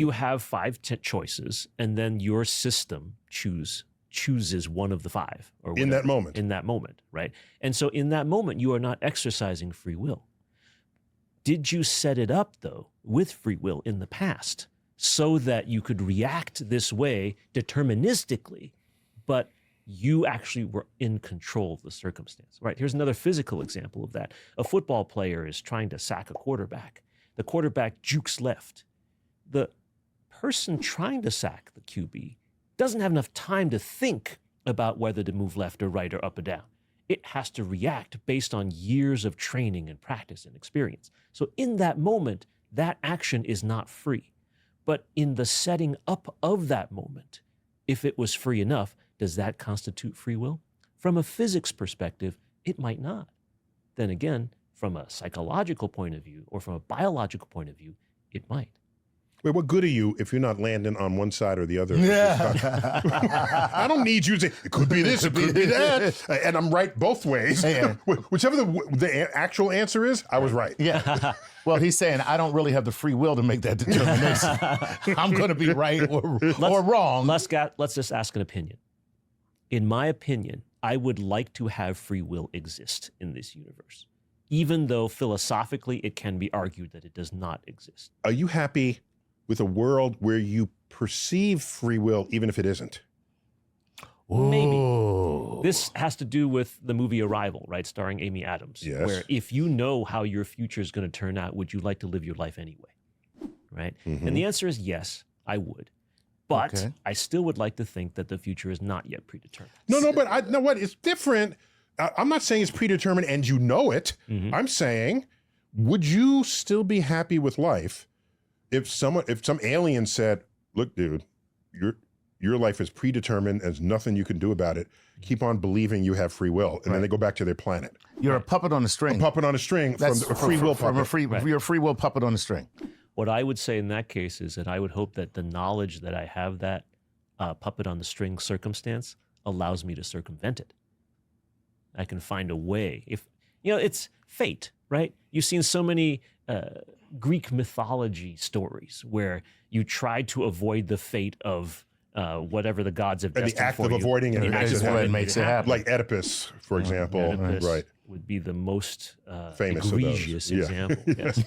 You have five choices, and then your system chooses one of the five. Or whatever, in that moment. In that moment, right? And so in that moment, you are not exercising free will. Did you set it up, though, with free will in the past so that you could react this way deterministically, but you actually were in control of the circumstance, right? Here's another physical example of that. A football player is trying to sack a quarterback. The quarterback jukes left. The person trying to sack the QB doesn't have enough time to think about whether to move left or right or up or down. It has to react based on years of training and practice and experience. So in that moment, that action is not free. But in the setting up of that moment, if it was free enough, does that constitute free will? From a physics perspective, it might not. Then again, from a psychological point of view or from a biological point of view, it might. Wait, what good are you if you're not landing on one side or the other? Yeah. I don't need you to say, it could be this, it could be that. And I'm right both ways. Yeah. Whichever the actual answer is, I was right. Yeah. Well, he's saying, I don't really have the free will to make that determination. I'm going to be right or wrong. Let's just ask an opinion. In my opinion, I would like to have free will exist in this universe, even though philosophically it can be argued that it does not exist. Are you happy with a world where you perceive free will even if it isn't? Maybe. Ooh. This has to do with the movie Arrival, right, starring Amy Adams, Yes. where if you know how your future is going to turn out, would you like to live your life anyway, right? Mm-hmm. And the answer is yes, I would. But Okay. I still would like to think that the future is not yet predetermined. No, but I know what? It's different. I'm not saying it's predetermined and you know it. Mhm. I'm saying, would you still be happy with life if some alien said, look, dude, your life is predetermined, there's nothing you can do about it. Keep on believing you have free will. And then they go back to their planet. You're a puppet on a string. A puppet on a string from a free will puppet. You're a free will puppet on a string. What I would say in that case is that I would hope that the knowledge that I have that puppet on the string circumstance allows me to circumvent it. I can find a way. If it's fate, right? You've seen so many Greek mythology stories where you try to avoid the fate of whatever the gods have And destined the act for of you. avoiding it, The act of avoiding makes it happen. like Oedipus, for example. Oedipus Right. would be the most Famous of those. egregious Yeah. example. Yes.